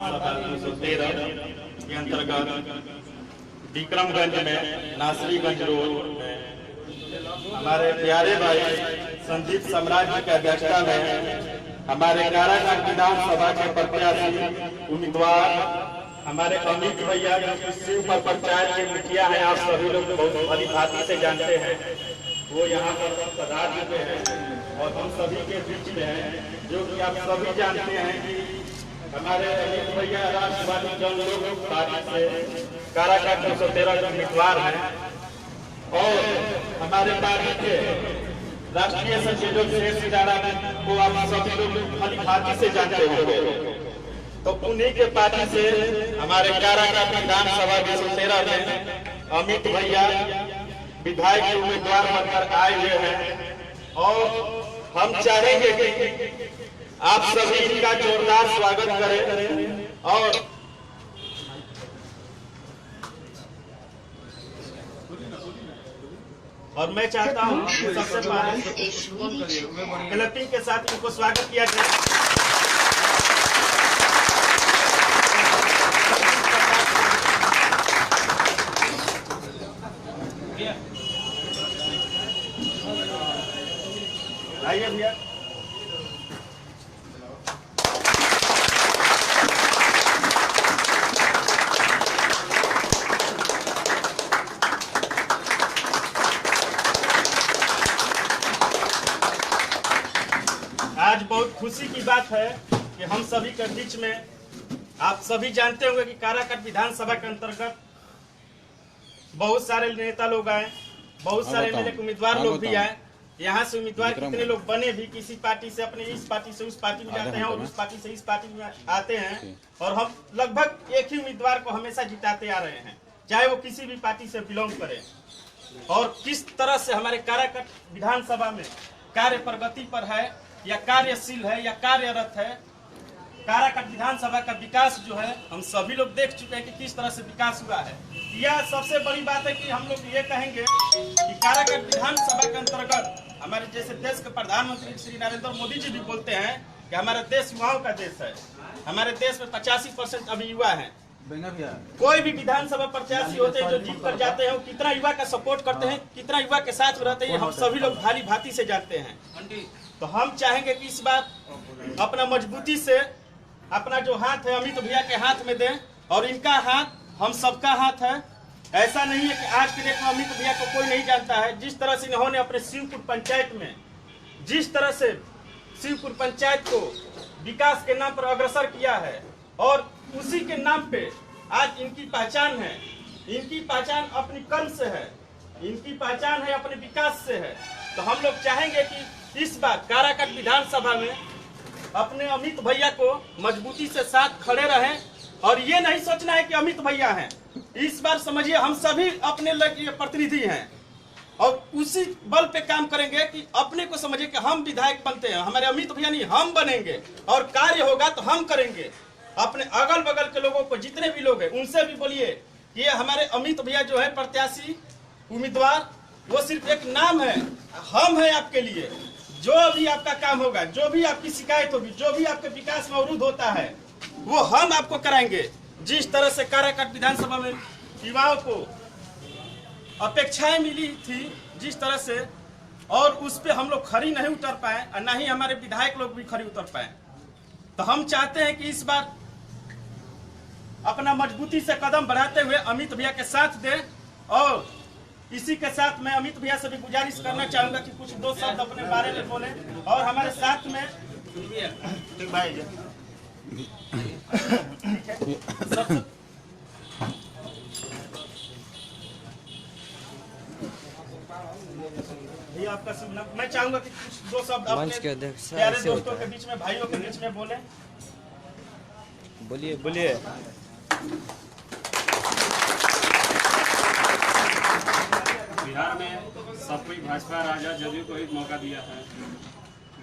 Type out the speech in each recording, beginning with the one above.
13 के अंतर्गत विक्रमगंज में नासरीगंज रोड में हमारे प्यारे भाई संदीप सम्राट जी की अध्यक्षता में हमारे काराकाट विधानसभा के प्रत्याशी उम्मीदवार हमारे अमित भैया जो शिवपुर पंचायत के मुखिया हैं, आप सभी लोग बहुत भली भांति से जानते हैं, वो यहाँ पर पधार चुके हैं और हम सभी के बीच में हैं, जो कि आप सभी जानते हैं कि हमारे अमित भैया राष्ट्रवादी जन लोक पार्टी से काराकाट 213 के उम्मीदवार हैं और हमारे पार्टी के राष्ट्रीय सचिव शेष सिदारा को आप सभी लोग भली भांति से जानते होंगे। तो उन्हीं के पार्टी से हमारे काराकाट विधानसभा 213 में अमित भैया विधायक के उम्मीदवार बनकर आए हुए हैं और हम चाहेंगे कि आप सभी इनका जोरदार स्वागत करें और मैं चाहता हूं सबसे पहले क्लैपिंग के साथ इनको स्वागत किया जाए। आइए भैया। आज बहुत खुशी की बात है कि हम सभी के बीच में आप सभी जानते होंगे कि काराकाट विधानसभा के अंतर्गत बहुत सारे नेता लोग आए, बहुत सारे एमएलए के उम्मीदवार लोग भी आए। यहाँ से उम्मीदवार कितने लोग बने भी किसी पार्टी से अपने इस पार्टी से उस पार्टी में जाते हैं और उस पार्टी से इस पार्टी में आते हैं और हम लगभग एक ही उम्मीदवार को हमेशा जिताते आ रहे हैं, चाहे वो किसी भी पार्टी से बिलोंग करे। और किस तरह से हमारे काराकाट विधानसभा में कार्य प्रगति पर है या कार्यशील है या कार्यरत है, काराकाट विधानसभा का विकास जो है हम सभी लोग देख चुके हैं कि किस तरह से विकास हुआ है। यह सबसे बड़ी बात है कि हम लोग ये कहेंगे कि काराकाट विधानसभा के अंतर्गत हमारे जैसे देश के प्रधानमंत्री श्री नरेंद्र मोदी जी भी बोलते हैं कि हमारा देश युवाओं का देश है। हमारे देश में 85% अभी युवा है। कोई भी विधानसभा प्रत्याशी होते हैं जो जीत कर जाते हैं, वो कितना युवा का सपोर्ट करते हैं, कितना युवा के साथ रहते हैं, हम सभी लोग भाली भांति से जानते हैं। तो हम चाहेंगे कि इस बार अपना मजबूती से अपना जो हाथ है अमित भैया के हाथ में दें और इनका हाथ हम सबका हाथ है। ऐसा नहीं है कि आज के डेट में अमित भैया को कोई नहीं जानता है। जिस तरह से इन्होंने अपने शिवपुर पंचायत में जिस तरह से शिवपुर पंचायत को विकास के नाम पर अग्रसर किया है और उसी के नाम पे आज इनकी पहचान है। इनकी पहचान अपनी कर्म से है, इनकी पहचान है अपने विकास से है। तो हम लोग चाहेंगे कि इस बार काराकाट विधानसभा में अपने अमित भैया को मजबूती से साथ खड़े रहें और ये नहीं सोचना है कि अमित भैया हैं। इस बार समझिए हम सभी अपने प्रतिनिधि हैं और उसी बल पे काम करेंगे कि अपने को समझिए कि हम विधायक बनते हैं, हमारे अमित भैया नहीं हम बनेंगे और कार्य होगा तो हम करेंगे। अपने अगल बगल के लोगों को जितने भी लोग हैं उनसे भी बोलिए कि ये हमारे अमित भैया जो है प्रत्याशी उम्मीदवार, वो सिर्फ एक नाम है, हम हैं आपके लिए। जो भी आपका काम होगा, जो भी आपकी शिकायत होगी, जो भी आपके विकास में अवरुद्ध होता है वो हम आपको कराएंगे। जिस तरह से काराकाट विधानसभा में युवाओं को अपेक्षाएं मिली थी जिस तरह से, और उस पे हम लोग खरी नहीं उतर पाए और ना ही हमारे विधायक लोग भी खरी उतर पाए। तो हम चाहते हैं कि इस बार अपना मजबूती से कदम बढ़ाते हुए अमित भैया के साथ दें और इसी के साथ मैं अमित भैया से भी गुजारिश करना चाहूंगा कि कुछ दो शब्द अपने बारे में बोले और हमारे साथ में भैया आपका मैं चाहूंगा कि कुछ दो शब्द अपने प्यारे दोस्तों के बीच में, भाइयों के बीच में बोले। बोलिए बोलिए। बिहार में सब कोई भाजपा राजा जदयू को ही मौका दिया है,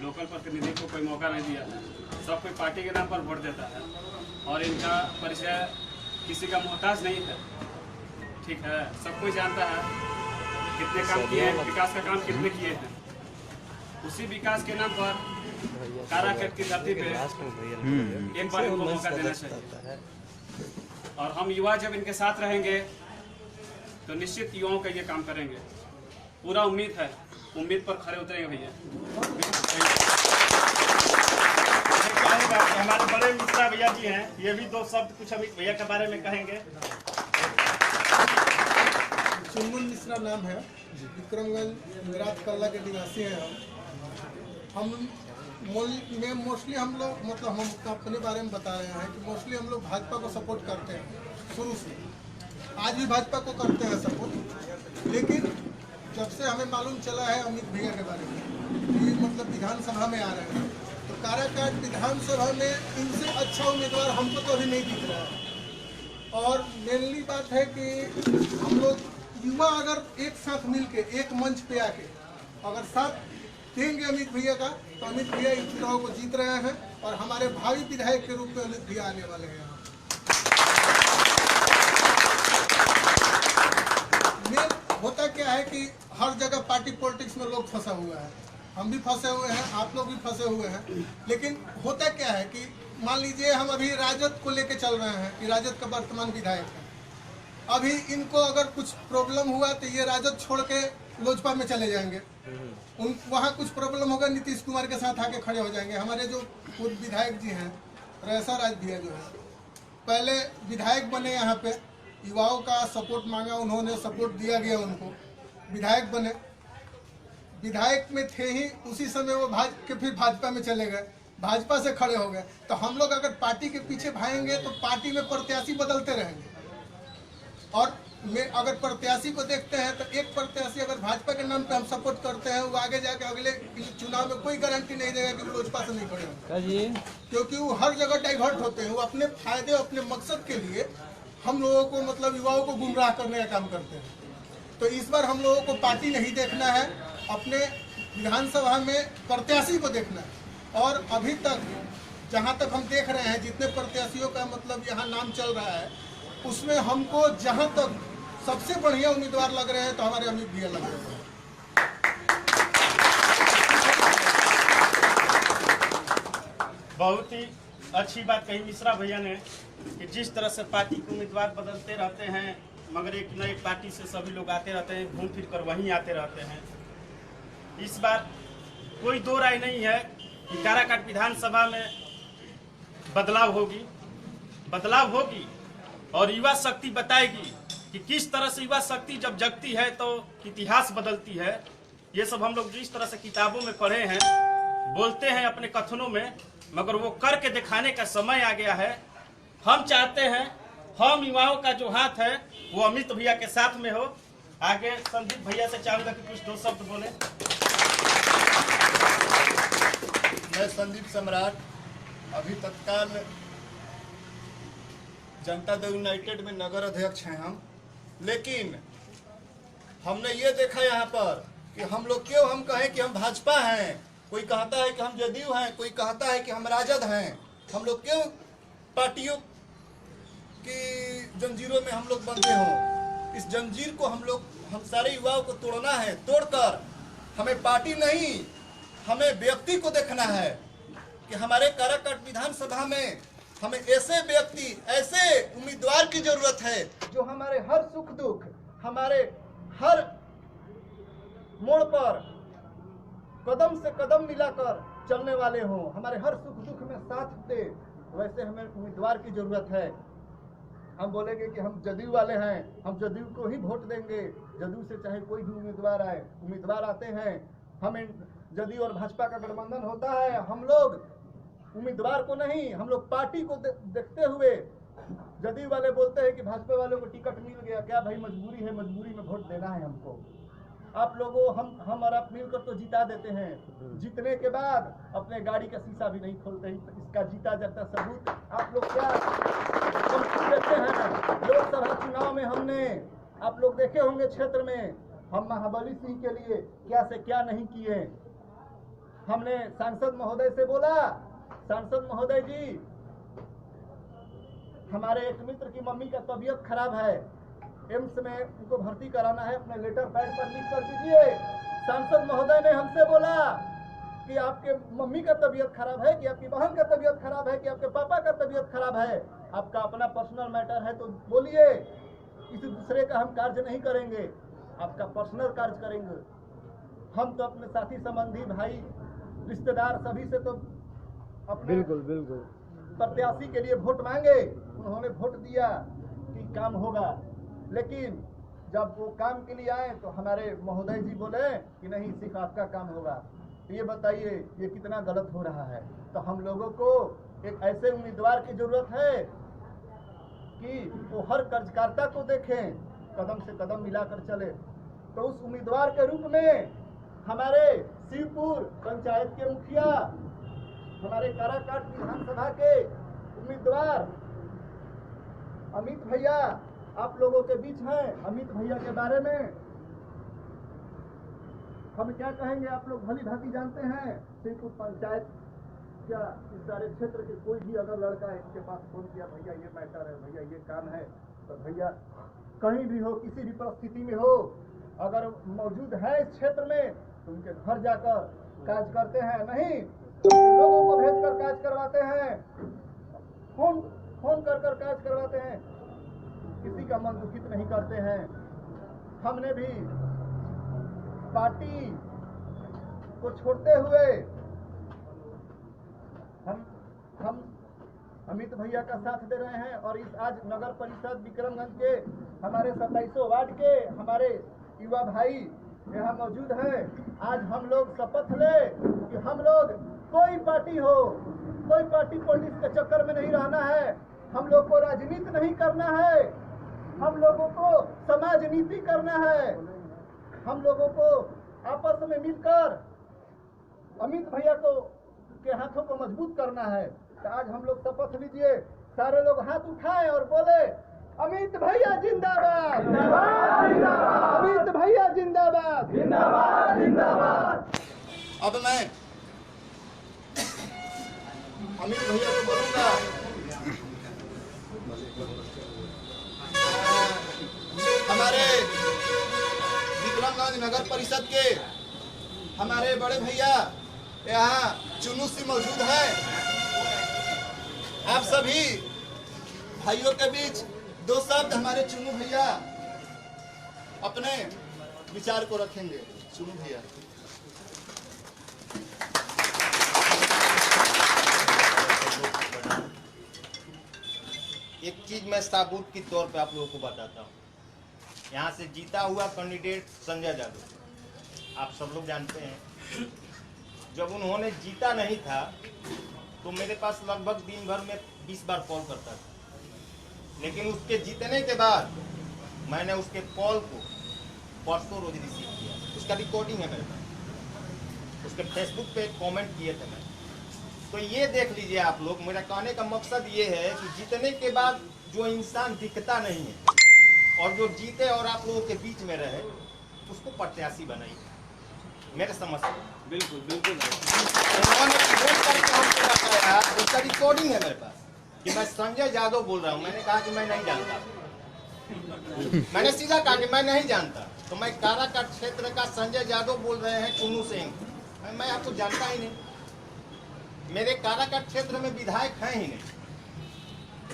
लोकल प्रतिनिधि को कोई मौका नहीं दिया है। सब कोई पार्टी के नाम पर वोट देता है और इनका परिचय किसी का मोहताज नहीं है। ठीक है, सब कोई जानता है कितने काम किए हैं, विकास का काम कितने किए हैं। उसी विकास के नाम पर काराकाट की धरती पे एक बार इनको मौका देना चाहिए। और हम युवा जब इनके साथ रहेंगे तो निश्चित युवाओं का ये काम करेंगे, पूरा उम्मीद है, उम्मीद पर खरे उतरेंगे भैया। हमारे बड़े मिश्रा भैया जी हैं, ये भी दो शब्द कुछ अमित भैया के बारे में कहेंगे। चुनमुन मिश्रा नाम है, विक्रमगंज इंदिराज कल्ला के निवासी हैं हम मोस्टली हम लोग मतलब हम अपने बारे में बता रहे हैं कि मोस्टली हम लोग भाजपा को सपोर्ट करते हैं शुरू से, आज भी भाजपा को करते हैं सपोर्ट। लेकिन जब से हमें मालूम चला है अमित भैया के बारे में कि मतलब विधानसभा में आ रहे हैं, तो काराकाट विधानसभा में इनसे अच्छा उम्मीदवार हमको तो अभी नहीं दिख रहा है। और मेनली बात है कि हम लोग युवा अगर एक साथ मिलके एक मंच पे आके अगर साथ देंगे अमित भैया का, तो अमित भैया इस चुनाव को जीत रहे हैं और हमारे भावी विधायक के रूप में अमित भैया आने वाले हैं। मेन होता क्या है कि हर जगह पार्टी पॉलिटिक्स में लोग फंसा हुआ है, हम भी फंसे हुए हैं, आप लोग भी फंसे हुए हैं। लेकिन होता क्या है कि मान लीजिए हम अभी राजद को लेके चल रहे हैं कि राजद का वर्तमान विधायक है, अभी इनको अगर कुछ प्रॉब्लम हुआ तो ये राजद छोड़ के लोजपा में चले जाएंगे, वहाँ कुछ प्रॉब्लम होगा नीतीश कुमार के साथ आके खड़े हो जाएंगे। हमारे जो खुद विधायक जी हैं, रैसा राज भैया जो है, पहले विधायक बने, यहाँ पे युवाओं का सपोर्ट मांगा, उन्होंने सपोर्ट दिया गया उनको, विधायक बने, विधायक में थे ही उसी समय वो फिर भाजपा में चले गए, भाजपा से खड़े हो गए। तो हम लोग अगर पार्टी के पीछे भागेंगे तो पार्टी में प्रत्याशी बदलते रहेंगे। और अगर प्रत्याशी को देखते हैं तो एक प्रत्याशी अगर भाजपा के नाम पे हम सपोर्ट करते हैं, वो आगे जाके अगले चुनाव में कोई गारंटी नहीं देगा कि वो लोजपा से नहीं खड़े होंगे, क्योंकि वो हर जगह डाइवर्ट होते हैं, वो अपने फायदे अपने मकसद के लिए हम लोगों को मतलब युवाओं को गुमराह करने का काम करते हैं। तो इस बार हम लोगों को पार्टी नहीं देखना है, अपने विधानसभा में प्रत्याशी को देखना है। और अभी तक जहाँ तक हम देख रहे हैं जितने प्रत्याशियों का मतलब यहाँ नाम चल रहा है, उसमें हमको जहाँ तक सबसे बढ़िया उम्मीदवार लग रहे हैं तो हमारे अमित भैया लग रहे हैं। बहुत ही अच्छी बात कही मिश्रा भैया ने कि जिस तरह से पार्टी के उम्मीदवार बदलते रहते हैं, मगर एक नई पार्टी से सभी लोग आते रहते हैं, घूम फिर कर वहीं आते रहते हैं। इस बार कोई दो राय नहीं है कि काराकाट विधानसभा में बदलाव होगी और युवा शक्ति बताएगी कि किस तरह से युवा शक्ति जब जगती है तो इतिहास बदलती है। ये सब हम लोग जिस तरह से किताबों में पढ़े हैं, बोलते हैं अपने कथनों में, मगर वो करके दिखाने का समय आ गया है। हम चाहते हैं हम युवाओं का जो हाथ है वो अमित भैया के साथ में हो। आगे संदीप भैया से चाहूंगा कि कुछ दो शब्द बोले। मैं संदीप सम्राट, अभी तत्काल जनता दल यूनाइटेड में नगर अध्यक्ष हैं हम। लेकिन हमने ये देखा यहाँ पर कि हम लोग क्यों हम कहें कि हम भाजपा हैं, कोई कहता है कि हम जदयू हैं, कोई कहता है कि हम राजद हैं। हम लोग क्यों पार्टियों की जंजीरों में हम लोग बंधे हों। इस जंजीर को हम सारे युवाओं को तोड़ना है। तोड़कर हमें पार्टी नहीं, हमें व्यक्ति को देखना है कि हमारे काराकाट विधानसभा में हमें ऐसे व्यक्ति, ऐसे उम्मीदवार की जरूरत है जो हमारे हर सुख दुख, हमारे हर मोड़ पर कदम से कदम मिलाकर चलने वाले हों, हमारे हर सुख दुख में साथ दे। वैसे हमें उम्मीदवार की जरूरत है। हम बोलेंगे कि हम जदयू वाले हैं, हम जदयू को ही वोट देंगे, जदयू से चाहे कोई भी उम्मीदवार आए, उम्मीदवार आते हैं, हमें जदयू और भाजपा का गठबंधन होता है, हम लोग उम्मीदवार को नहीं, हम लोग पार्टी को देखते हुए। जदयू वाले बोलते हैं कि भाजपा वालों को टिकट मिल गया, क्या भाई मजबूरी है, मजबूरी में वोट देना है हमको। आप लोगों हम और आप मिलकर तो जिता देते हैं, जीतने के बाद अपने गाड़ी का शीशा भी नहीं खोलते हैं। इसका जीता जाता सबूत आप लोग क्या देते हैं। लोकसभा चुनाव में हमने, आप लोग देखे होंगे क्षेत्र में, हम महाबली सिंह के लिए क्या से क्या नहीं किए। हमने सांसद महोदय से बोला, सांसद महोदय जी, हमारे एक मित्र की मम्मी का तबीयत खराब है, एम्स में उनको भर्ती कराना है, अपने लेटर पैड पर लिख कर दीजिए। सांसद महोदय ने हमसे बोला कि आपके मम्मी का तबीयत खराब है, कि आपकी बहन का तबीयत खराब है, कि आपके पापा का तबीयत खराब है, आपका अपना पर्सनल मैटर है तो बोलिए, किसी दूसरे का हम कार्य नहीं करेंगे, आपका पर्सनल कार्य करेंगे। हम तो अपने साथी संबंधी भाई रिश्तेदार सभी से तो अपने बिल्कुल प्रत्याशी के लिए वोट मांगे, उन्होंने वोट दिया कि काम होगा, लेकिन जब वो काम के लिए आए तो हमारे महोदय जी बोले कि नहीं सिर्फ आपका काम होगा। तो ये बताइए ये कितना गलत हो रहा है। तो हम लोगों को एक ऐसे उम्मीदवार की जरूरत है कि वो हर कर्जकर्ता को देखें, कदम से कदम मिलाकर चले। तो उस उम्मीदवार के रूप में हमारे शिवपुर पंचायत के मुखिया, हमारे काराकाट विधानसभा के उम्मीदवार अमित भैया आप लोगों के बीच हैं। अमित भैया के बारे में हम क्या कहेंगे, आप लोग भली भांति जानते हैं। शिवपुर पंचायत क्या इस सारे क्षेत्र के कोई भी अगर लड़का है इनके पास फोन किया, भैया ये मैटर है, भैया ये काम है, तो भैया कहीं भी हो, किसी भी परिस्थिति में हो, अगर मौजूद है इस क्षेत्र में तो उनके घर जाकर काज करते हैं, नहीं तो लोगों को भेजकर काज करवाते हैं, फोन कर काज करवाते हैं, किसी का मन दुखित नहीं करते हैं। हमने भी पार्टी को छोड़ते हुए हम अमित भैया का साथ दे रहे हैं। और इस आज नगर परिषद विक्रमगंज के हमारे 27 वार्ड के हमारे युवा भाई यहाँ मौजूद हैं। आज हम लोग शपथ ले कि हम लोग कोई पार्टी हो, कोई पार्टी पॉलिटिक्स के चक्कर में नहीं रहना है, हम लोग को राजनीति नहीं करना है, हम लोगों को समाज नीति करना है, हम लोगों को आपस में मिलकर अमित भैया को के हाथों को मजबूत करना है। तो आज हम लोग शपथ लीजिए, सारे लोग हाथ उठाएं और बोले अमित भैया जिंदाबाद, अमित भैया जिंदाबाद, जिंदाबाद जिंदाबाद। अब मैं अमित भैया को बोलूंगा, हमारे विक्रमगंज नगर परिषद के हमारे बड़े भैया यहाँ चुनू सिंह मौजूद है। आप सभी भाइयों के बीच दो शब्द हमारे चुनू भैया अपने विचार को रखेंगे। चुनू भैया। एक चीज मैं साबुत के तौर पे आप लोगों को बताता हूँ। यहाँ से जीता हुआ कैंडिडेट संजय जादव, आप सब लोग जानते हैं, जब उन्होंने जीता नहीं था तो मेरे पास लगभग दिन भर में 20 बार कॉल करता था, लेकिन उसके जीतने के बाद मैंने उसके कॉल को परसों रोज रिसीव किया। उसका रिकॉर्डिंग है मेरे पास, उसके फेसबुक पे कमेंट किए थे मैं। तो ये देख लीजिए आप लोग, मेरा कहने का मकसद ये है कि जीतने के बाद जो इंसान दिखता नहीं है और जो जीते और आप लोगों के बीच में रहे उसको प्रत्याशी बनाइए, मेरे समझ से। बिल्कुल बिल्कुल। उन्होंने फोन करके हमको बताया, उसका रिकॉर्डिंग है मेरे पास, कि मैं संजय यादव बोल रहा हूँ। मैंने कहा कि मैं नहीं जानता, मैंने सीधा कहा कि मैं नहीं जानता। तो मैं काराकाट क्षेत्र का संजय यादव बोल रहे हैं, चुनू सिंह, मैं आपको जानता ही नहीं, मेरे काराकाट क्षेत्र में विधायक हैं ही नहीं।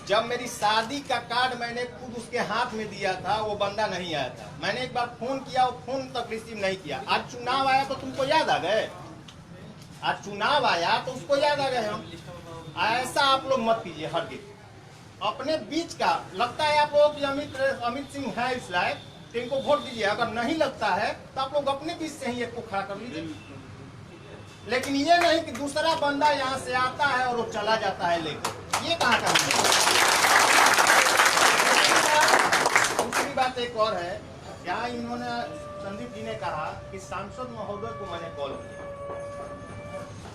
जब मेरी शादी का कार्ड मैंने खुद उसके हाथ में दिया था, वो बंदा नहीं आया था। मैंने एक बार फोन किया, वो फोन तक रिसीव नहीं किया। आज चुनाव आया तो तुमको याद आ गए, आज चुनाव आया तो उसको याद आ गए हम। ऐसा आप लोग मत कीजिए हरगिज। अपने बीच का लगता है आप लोग अमित सिंह है इस लायक, तो इनको वोट दीजिए। अगर नहीं लगता है तो आप लोग अपने बीच से ही एक को खड़ा कर लीजिए, लेकिन ये नहीं कि दूसरा बंदा यहाँ से आता है और वो चला जाता है लेकर। ये कहाँ का है? दूसरी बात एक और है, यहाँ इन्होंने संदीप जी ने कहा कि सांसद महोदय को मैंने कॉल किया।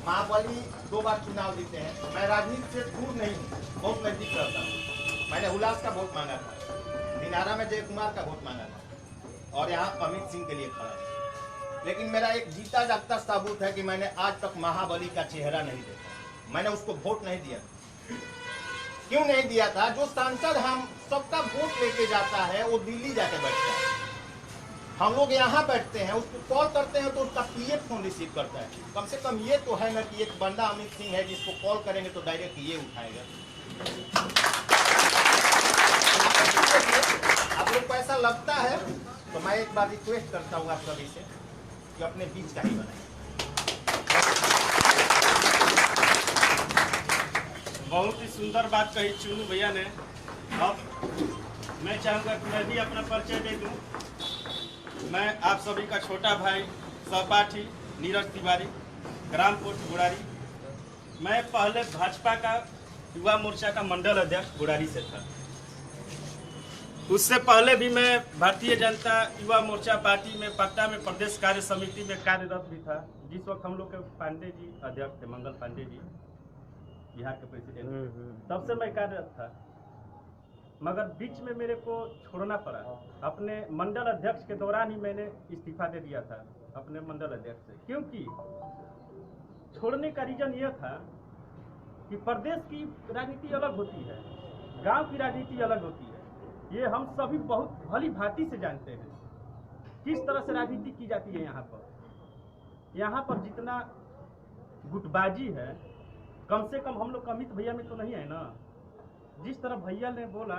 महाबली 2 बार चुनाव जीते हैं, मैं राजनीति से दूर नहीं हूँ, बहुत नजदीक रहता हूँ। मैंने हुलास का वोट मांगा था, दिनारा में जय कुमार का वोट मांगा था, और यहाँ अमित सिंह के लिए खड़ा है। लेकिन मेरा एक जीता जागता सबूत है कि मैंने आज तक महाबली का चेहरा नहीं देखा, मैंने उसको वोट नहीं दिया। क्यों नहीं दिया था? जो सांसद हम सबका वोट लेके जाता है वो दिल्ली जाके बैठता है, हम लोग यहाँ बैठते हैं, उसको कॉल करते हैं तो उसका पीए फोन रिसीव करता है। कम से कम ये तो है ना कि एक बंदा अमित सिंह है जिसको कॉल करेंगे तो डायरेक्ट ये उठाएगा। आप लोग को ऐसा लगता है तो मैं एक बार रिक्वेस्ट करता हूँ आप सभी से कि अपने बीच का ही बनाए। बहुत ही सुंदर बात कही चुनू भैया ने। अब मैं चाहूँगा कि मैं भी अपना परिचय दे दूँ। मैं आप सभी का छोटा भाई सहपाठी नीरज तिवारी, ग्राम पोस्ट गुड़ारी। मैं पहले भाजपा का युवा मोर्चा का मंडल अध्यक्ष गुड़ारी से था। उससे पहले भी मैं भारतीय जनता युवा मोर्चा पार्टी में पटना में प्रदेश कार्य समिति में कार्यरत भी था। जिस वक्त हम लोग के पांडे जी अध्यक्ष थे, मंगल पांडे जी बिहार के प्रेसिडेंट, तब से मैं कार्यरत था। मगर बीच में मेरे को छोड़ना पड़ा। अपने मंडल अध्यक्ष के दौरान ही मैंने इस्तीफा दे दिया था अपने मंडल अध्यक्ष से, क्योंकि छोड़ने का रीजन यह था कि प्रदेश की राजनीति अलग होती है, गांव की राजनीति अलग होती है। ये हम सभी बहुत भली भांति से जानते हैं किस तरह से राजनीति की जाती है। यहाँ पर जितना गुटबाजी है, कम से कम हम लोग अमित भैया में तो नहीं है ना। जिस तरह भैया ने बोला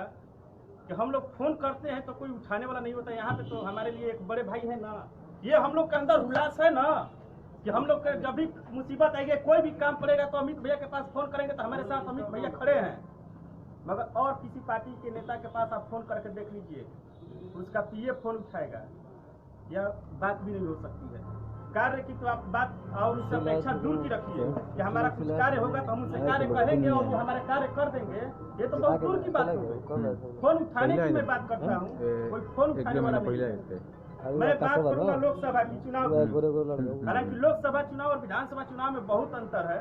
कि हम लोग फोन करते हैं तो कोई उठाने वाला नहीं होता, यहाँ पे तो हमारे लिए एक बड़े भाई है ना। ये हम लोग के अंदर उल्लास है ना कि हम लोग जब भी मुसीबत आएगी, कोई भी काम पड़ेगा तो अमित भैया के पास फोन करेंगे तो हमारे साथ अमित भैया खड़े हैं। मगर और किसी पार्टी के नेता के पास आप फोन करके देख लीजिए, उसका पीए फोन उठाएगा, यह बात भी नहीं हो सकती है। कार्य की तो आप बात और उससे अपेक्षा दूर की रखिए कि हमारा कुछ कार्य होगा तो हम उनसे कार्य करेंगे और वो हमारे कार्य कर देंगे, ये तो बहुत दूर की बात होगी। फोन उठाने की मैं बात करता हूँ, कोई फोन उठाने वाला नहीं है। मैं बात करूँगा लोकसभा की चुनाव की। हालांकि लोकसभा चुनाव और विधानसभा चुनाव में बहुत अंतर है,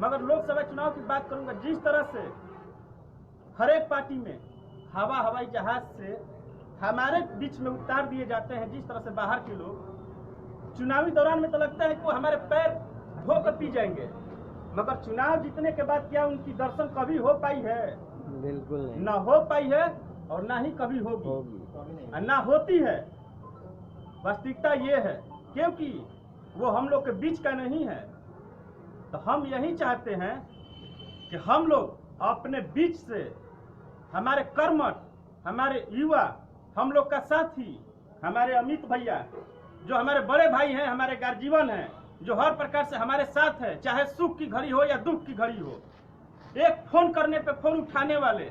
मगर लोकसभा चुनाव की बात करूँगा। जिस तरह से हर एक पार्टी में हवाई जहाज से हमारे बीच में उतार दिए जाते हैं, जिस तरह से बाहर के लोग चुनावी दौरान में तो लगता है कि वो हमारे पैर धो कर पी जाएंगे, मगर चुनाव जीतने के बाद क्या उनकी दर्शन कभी हो पाई है? बिल्कुल नहीं, ना हो पाई है और ना ही कभी होगी, ना होती है। वास्तविकता ये है, क्योंकि वो हम लोग के बीच का नहीं है। तो हम यही चाहते हैं कि हम लोग अपने बीच से हमारे कर्मठ, हमारे युवा, हम लोग का साथी, हमारे अमित भैया जो हमारे बड़े भाई हैं, हमारे गार्जियन हैं, जो हर प्रकार से हमारे साथ है, चाहे सुख की घड़ी हो या दुख की घड़ी हो, एक फोन करने पे फोन उठाने वाले,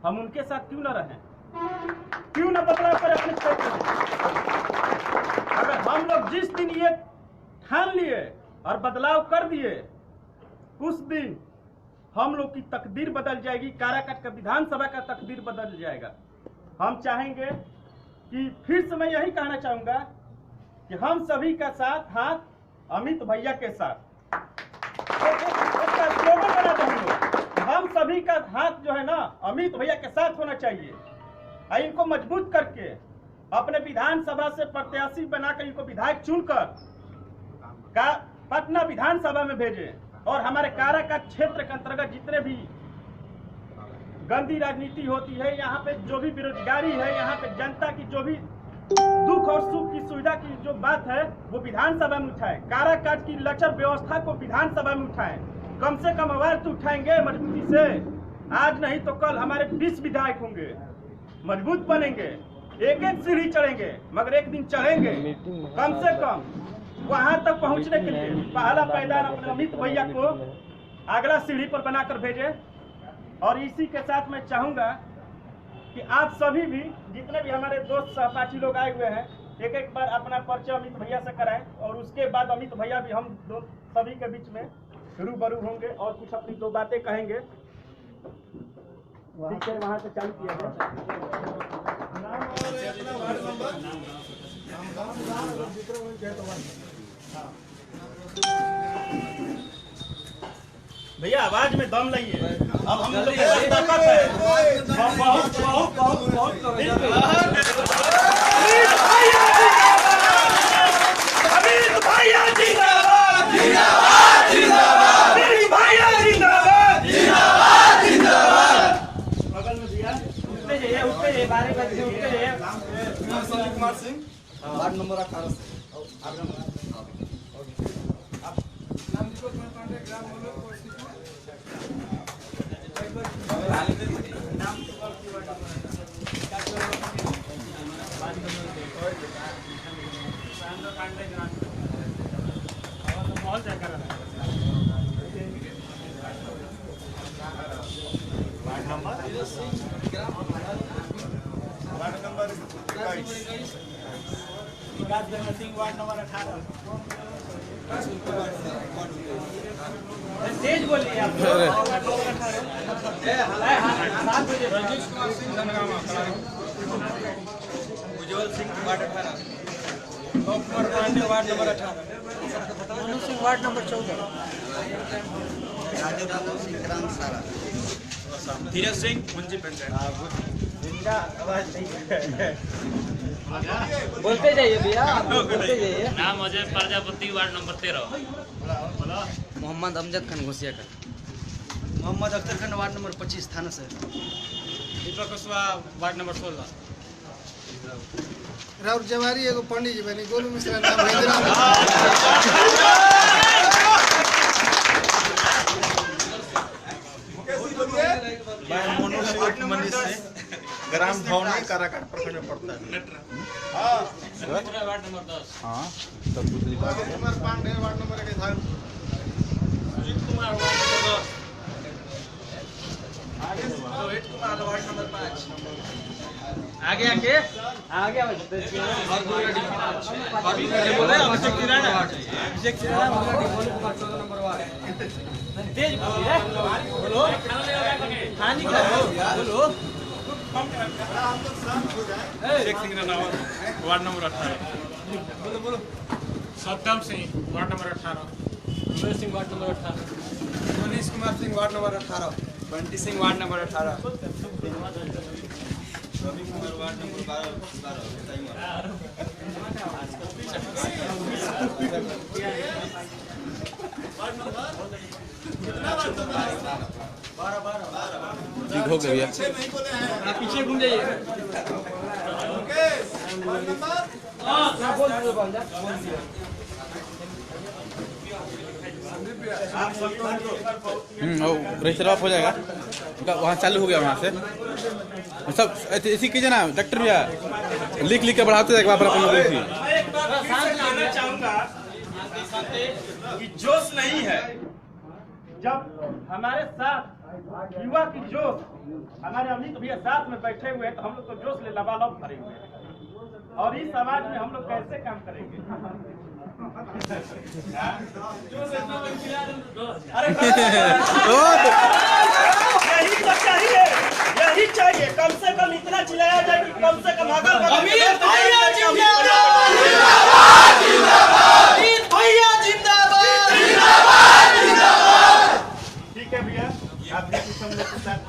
हम उनके साथ क्यों न रहें? क्यों न बदलाव करें अपने क्षेत्र में? अगर हम लोग जिस दिन ये ठान लिए और बदलाव कर दिए, उस दिन हम लोग की तकदीर बदल जाएगी। काराकाट का विधानसभा का तकदीर बदल जाएगा। हम चाहेंगे कि फिर से मैं यही कहना चाहूंगा कि हम सभी का साथ हाथ अमित भैया के साथ स्लोगन बना देंगे। हम सभी का हाथ जो है ना अमित भैया के साथ होना चाहिए। इनको मजबूत करके अपने विधानसभा से प्रत्याशी बनाकर इनको विधायक चुनकर पटना विधानसभा में भेजे और हमारे काराकाट क्षेत्र के अंतर्गत जितने भी गंदी राजनीति होती है, यहाँ पे जो भी बेरोजगारी है, यहाँ पे जनता की जो भी दुख और सुख की सुविधा की जो बात है वो विधानसभा में उठाए। काराकाट की लचर व्यवस्था को विधानसभा में उठाए। कम से कम आवाज तो उठाएंगे मजबूती से। आज नहीं तो कल हमारे 20 विधायक होंगे, मजबूत बनेंगे, एक एक सीढ़ी चढ़ेंगे, मगर एक दिन चढ़ेंगे। कम से कम वहां तक पहुंचने के लिए पहला पैदान अपने अमित भैया को अगला सीढ़ी पर बनाकर भेजे। और इसी के साथ मैं चाहूंगा कि आप सभी भी जितने भी हमारे दोस्त सहपाठी लोग आए हुए हैं, एक एक बार अपना परिचय अमित भैया से कराएं और उसके बाद अमित भैया भी हम सभी के बीच में रूबरू होंगे और कुछ अपनी दो बातें कहेंगे। ठीक है, वहां से चालू किया भैया, आवाज में दम लाइए। अब हम लोग ताकत है बहुत बहुत बहुत बहुत अमित भैया जिंदाबाद, जिंदाबाद, जिंदाबाद, भैया जिंदाबाद, जिंदाबाद, जिंदाबाद। बगल में भैया उठते जाइए, उठते संजीव कुमार सिंह, वार्ड नंबर 18 से। Ward number 21। Ward number 18। तेज बोलिए आप। Ranjish Kumar Singh Dhangama, Ujjwal Singh ward 18, Kumar Pandey ward number 18, Manu Singh ward number 14। Raju Singh ग्राम सारा, धीरज सिंह मुंजी पंचायत। बोलते जाइए भैया, बोलते जाइए। नाम अजय प्रजापति, वार्ड नंबर 13। मोहम्मद अमजद खान घोसिया का। मोहम्मद अख्तर खान वार्ड नंबर 25 थाना से। दीपक कुशवाहा, वार्ड नंबर 16। राउर जवारी एगो पंडित जी बनी, गोलू मिश्रा नाम है। मैं मनोज मनीष से ग्राम भवनी काराकाट प्रखंड में पड़ता है। Ward number 10। हाँ तब दूसरी बात है। Kumar Pandey ward number 21। Sujit Kumar, ward number 10। Rohit Kumar ward number 5। आगे आगे आगे बोले अभिषेक किराना, अभिषेक किराना बोलो नंबर 1। तेज बोलिए, बोलो हाँ जी बोलो। Sheikh Singh Ranawat, ward number 18। बोलो Saddam Singh, ward number 18। Suresh Singh ward number 18। Manish Kumar Singh ward number 18, Bunty Singh ward number 18। Ravi Kumar ward number 12। ठीक हो गया। नहीं बोले हैं। आप पीछे घूम जाइए। वार्ड नंबर हाँ बोल दो बोल जा। रजिस्टर ऑफ हो जाएगा उनका, वहाँ चालू हो गया वहाँ से सब। इसी कीजिए ना डॉक्टर भैया, लिख लिख के बढ़ाते जाएगा वहाँ पर अपन लोग थी। मैं एक बात फिर से कहना चाहूंगा कि जोश नहीं है। जब हमारे साथ युवा की जोश, हमारे अमित भैया साथ में बैठे हुए हैं तो हम लोग तो जोश ले लबालब भरे हुए हैं। और इस समाज में हम लोग कैसे काम करेंगे? अरे यही तो चाहिए, यही चाहिए। कम से कम इतना चिल्लाया जाए कि कम से कम अगर अमित भैया ठीक है भैया, आप कुछ हम लोग के साथ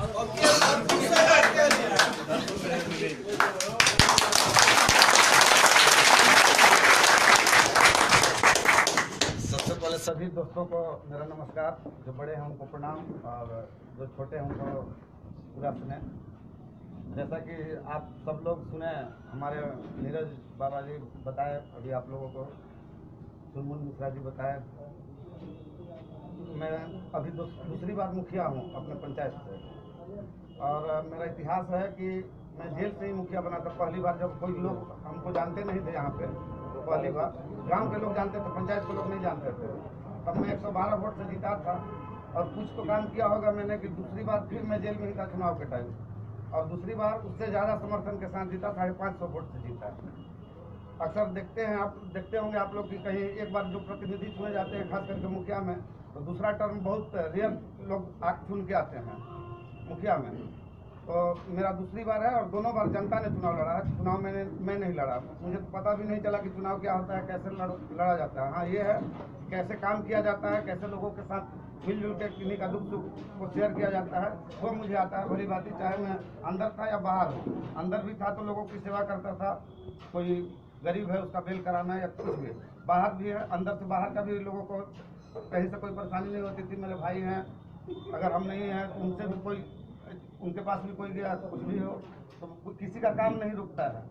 सबसे पहले सभी दोस्तों को मेरा नमस्कार। जो बड़े हैं उनको प्रणाम और जो छोटे हैं उनको पूरा सुने। जैसा कि आप सब लोग सुने, हमारे नीरज बाबा जी बताए, अभी आप लोगों को सुमन मिश्रा जी बताए। मैं अभी दूसरी बार मुखिया हूँ अपने पंचायत से, और मेरा इतिहास है कि मैं जेल से ही मुखिया बना था। पहली बार जब कोई लोग हमको जानते नहीं थे यहाँ पे, पहली बार गांव के लोग जानते थे, पंचायत के लोग नहीं जानते थे। तब मैं 112 वोट से जीता था, और कुछ तो काम किया होगा मैंने कि दूसरी बार फिर मैं जेल में ही था चुनाव के टाइम, और दूसरी बार उससे ज़्यादा समर्थन के साथ जीता, 550 वोट से जीता। अक्सर देखते हैं, आप देखते होंगे आप लोग कि कहीं एक बार जो प्रतिनिधि चुने जाते हैं, खास करके मुखिया में, तो दूसरा टर्म बहुत रेयर लोग चुन के आते हैं मुखिया में। तो मेरा दूसरी बार है, और दोनों बार जनता ने चुनाव लड़ा है। चुनाव मैं नहीं लड़ा, मुझे तो पता भी नहीं चला कि चुनाव क्या होता है, कैसे लड़ा जाता है। हाँ ये है कैसे काम किया जाता है, कैसे लोगों के साथ मिलजुल के किन्हीं का दुख सुख को शेयर किया जाता है, वो मुझे आता है भली बात ही। चाहे मैं अंदर था या बाहर, अंदर भी था तो लोगों की सेवा करता था, कोई गरीब है उसका बेल कराना या कुछ भी। बाहर भी है, अंदर से बाहर का भी लोगों को कहीं से कोई परेशानी नहीं होती थी। मेरे भाई हैं, अगर हम नहीं हैं तो उनसे भी उनके पास भी कोई गया तो कुछ भी हो, तो किसी का काम नहीं रुकता है।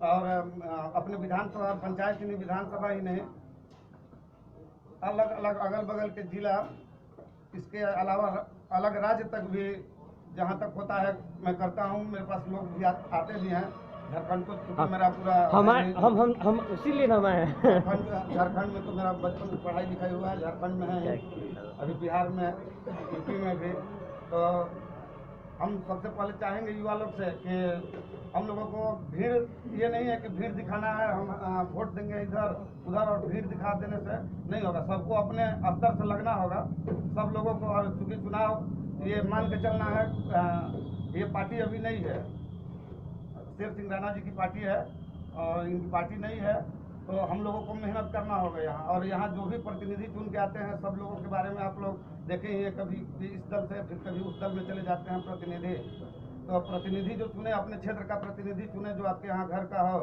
और अपने विधानसभा पंचायत ही नहीं, विधानसभा ही नहीं, अलग अलग अगल बगल के जिला, इसके अलावा अलग राज्य तक भी जहाँ तक होता है मैं करता हूँ। मेरे पास लोग भी आते भी हैं। झारखंड को तो मेरा पूरा हम इसीलिए हम आए हैं। झारखंड में तो मेरा बचपन से पढ़ाई लिखाई हुआ है, झारखंड में है, अभी बिहार में, यूपी में भी। तो हम सबसे पहले चाहेंगे युवा लोग से कि हम लोगों को भीड़, ये नहीं है कि भीड़ दिखाना है, हम वोट देंगे इधर उधर और भीड़ दिखा देने से नहीं होगा। सबको अपने स्तर से लगना होगा, सब लोगों को। और चूँकि चुनाव ये मान के चलना है, ये पार्टी अभी नहीं है, शेर सिंह राणा जी की पार्टी है और इनकी पार्टी नहीं है। तो हम लोगों को मेहनत करना होगा यहाँ। और यहाँ जो भी प्रतिनिधि चुन के आते हैं, सब लोगों के बारे में आप लोग देखे ही हैं, कभी इस दल से फिर कभी उस दल में चले जाते हैं प्रतिनिधि। तो प्रतिनिधि जो चुने, अपने क्षेत्र का प्रतिनिधि चुने जो आपके यहाँ घर का हो,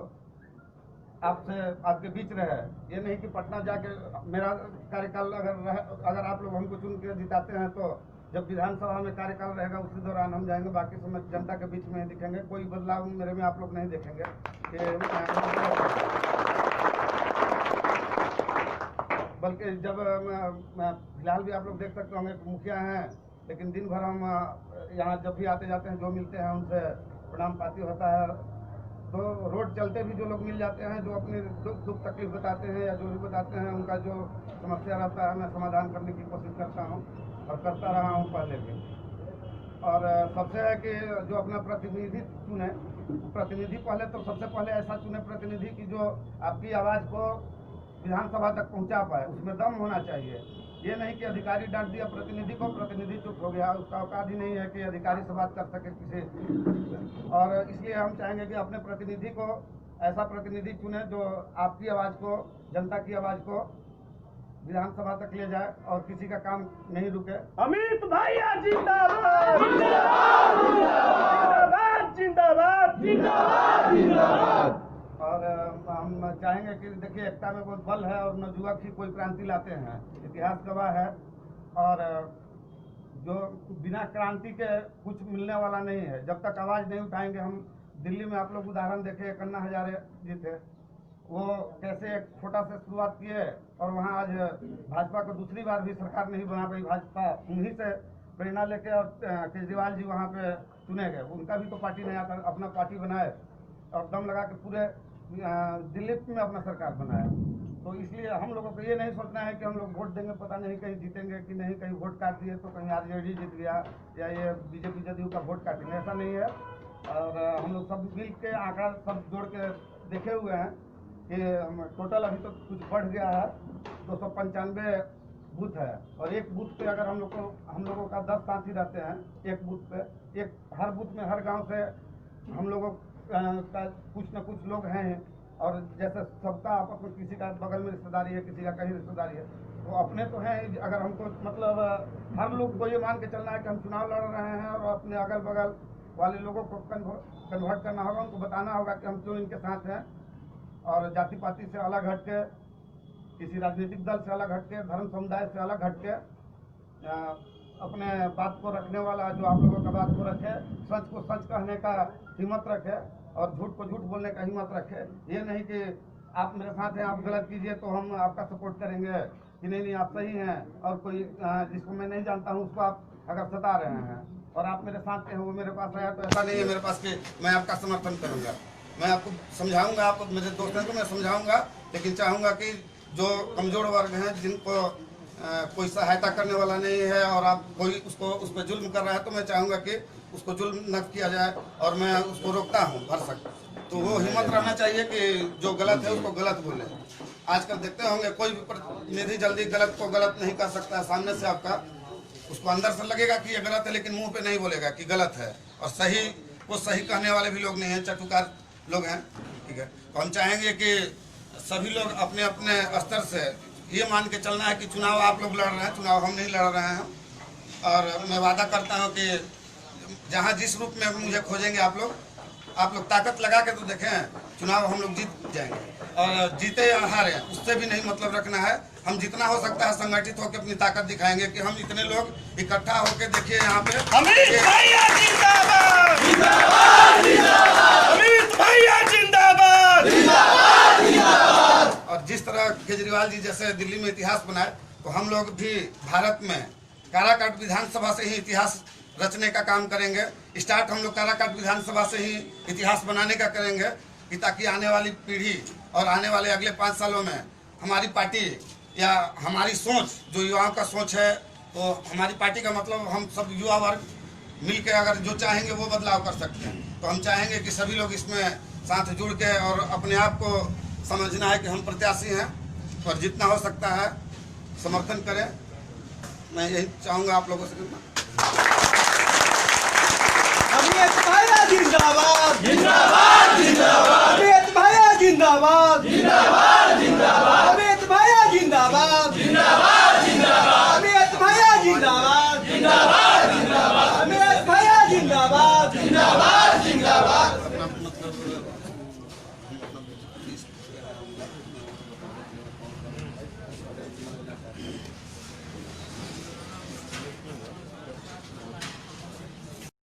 आपसे आपके बीच रहे। ये नहीं कि पटना जाके मेरा कार्यकाल अगर आप लोग हमको चुन के जिताते हैं तो जब विधानसभा में कार्यकाल रहेगा उसी दौरान हम जाएंगे, बाकी समय जनता के बीच में ही दिखेंगे। कोई बदलाव मेरे में आप लोग नहीं देखेंगे। बल्कि जब फिलहाल भी आप लोग देख सकते होंगे मुखिया हैं, लेकिन दिन भर हम यहाँ जब भी आते जाते हैं, जो मिलते हैं उनसे प्रणाम पाती होता है। तो रोड चलते भी जो लोग मिल जाते हैं, जो अपनी दुख तकलीफ बताते हैं या जो भी बताते हैं, उनका जो समस्या रहता है मैं समाधान करने की कोशिश करता हूँ और करता रहा हूँ पहले भी। और सबसे है कि जो अपना प्रतिनिधि चुने, प्रतिनिधि पहले तो सबसे पहले ऐसा चुने प्रतिनिधि की जो आपकी आवाज़ को विधानसभा तक पहुंचा पाए, उसमें दम होना चाहिए। ये नहीं कि अधिकारी डांट दिया प्रतिनिधि को, प्रतिनिधि चुप हो गया, उसका औकात ही नहीं है कि अधिकारी से बात कर सके किसी। और इसलिए हम चाहेंगे कि अपने प्रतिनिधि को ऐसा प्रतिनिधि चुने जो आपकी आवाज़ को, जनता की आवाज़ को विधानसभा तक ले जाए और किसी का काम नहीं रुके। अमित भैया जिंदाबाद, जिंदाबाद, जिंदाबाद, जिंदाबाद। और हम चाहेंगे कि देखिए, एकता में बहुत बल है और नवयुवक ही कोई क्रांति लाते हैं, इतिहास गवाह है। और जो बिना क्रांति के कुछ मिलने वाला नहीं है। जब तक आवाज़ नहीं उठाएंगे हम, दिल्ली में आप लोग उदाहरण देखे, अन्ना हजारे जी थे, वो कैसे एक छोटा से शुरुआत किए और वहाँ आज भाजपा को दूसरी बार भी सरकार नहीं बना पाई। भाजपा उन्हीं से प्रेरणा लेके और केजरीवाल जी वहाँ पे चुने गए, उनका भी तो पार्टी नहीं आता, अपना पार्टी बनाए और दम लगा के पूरे दिल्ली में अपना सरकार बनाया। तो इसलिए हम लोगों को ये नहीं सोचना है कि हम लोग वोट देंगे, पता नहीं कहीं जीतेंगे कि नहीं, कहीं वोट काट दिए तो कहीं आरजेडी जीत गया या ये बीजेपी जदयू का वोट काटेंगे, ऐसा नहीं है। और हम लोग सब मिल के आंकड़ा सब जोड़ के देखे हुए हैं कि टोटल अभी तो कुछ बढ़ गया है, 295 बूथ है। और एक बूथ पे अगर हम लोगों का 10 साथी रहते हैं एक बूथ पे, एक हर बूथ में हर गांव से हम लोगों का कुछ न कुछ लोग हैं। और जैसे सबका आपस में, किसी का बगल में रिश्तेदारी है, किसी का कहीं रिश्तेदारी है, तो अपने तो हैं। अगर हमको मतलब हर लोग को ये मान के चलना है कि हम चुनाव लड़ रहे हैं और अपने अगल बगल वाले लोगों को कन्वर्ट करना होगा, उनको बताना होगा कि हम क्यों इनके साथ हैं। और जाति पाति से अलग हट के, किसी राजनीतिक दल से अलग हट के, धर्म समुदाय से अलग हट के अपने बात को रखने वाला जो आप लोगों का बात को रखे, सच को सच कहने का हिम्मत रखे और झूठ को झूठ बोलने का हिम्मत रखे। ये नहीं कि आप मेरे साथ हैं, आप गलत कीजिए तो हम आपका सपोर्ट करेंगे, कि नहीं आप सही हैं। और कोई जिसको मैं नहीं जानता हूँ उसको आप अगर सता रहे हैं और आप मेरे साथ हैं, वो मेरे पास आया, तो ऐसा नहीं है मेरे पास कि मैं आपका समर्थन करूँगा। मैं आपको समझाऊंगा, आपको मेरे दोस्त हैं तो मैं समझाऊंगा, लेकिन चाहूँगा कि जो कमज़ोर वर्ग हैं, जिनको कोई सहायता करने वाला नहीं है और आप कोई उस पर जुल्म कर रहा है, तो मैं चाहूँगा कि उसको जुल्म न किया जाए और मैं उसको रोकता हूँ भरसक। तो वो हिम्मत रहना चाहिए कि जो गलत है उसको गलत बोले। आजकल देखते होंगे कोई भी प्रतिनिधि जल्दी गलत को गलत नहीं कर सकता है। सामने से आपका उसको अंदर से लगेगा कि ये गलत है, लेकिन मुंह पे नहीं बोलेगा कि गलत है। और सही को सही कहने वाले भी लोग नहीं हैं, चटुकार लोग हैं, ठीक है। तो हम चाहेंगे कि सभी लोग अपने अपने स्तर से ये मान के चलना है कि चुनाव आप लोग लड़ रहे हैं, चुनाव हम नहीं लड़ रहे हैं। और मैं वादा करता हूँ कि जहाँ जिस रूप में मुझे खोजेंगे आप लोग ताकत लगा के तो देखें। चुनाव हम लोग जीत जाएंगे। और जीते या हारे उससे भी नहीं मतलब रखना है। हम जितना हो सकता है संगठित होकर अपनी ताकत दिखाएंगे कि हम इतने लोग इकट्ठा होकर देखिए यहाँ पे अमित भैया जिंदाबाद, अमित भैया जिंदाबाद। और जिस तरह केजरीवाल जी जैसे दिल्ली में इतिहास बनाए, तो हम लोग भी भारत में काराकाट विधानसभा से ही इतिहास रचने का काम करेंगे। स्टार्ट हम लोग काराकाट विधानसभा से ही इतिहास बनाने का करेंगे कि ताकि आने वाली पीढ़ी और आने वाले अगले 5 सालों में हमारी पार्टी या हमारी सोच जो युवाओं का सोच है, तो हमारी पार्टी का मतलब हम सब युवा वर्ग मिलकर अगर जो चाहेंगे वो बदलाव कर सकते हैं। तो हम चाहेंगे कि सभी लोग इसमें साथ जुड़ के और अपने आप को समझना है कि हम प्रत्याशी हैं और जितना हो सकता है समर्थन करें। मैं यही चाहूँगा आप लोगों से।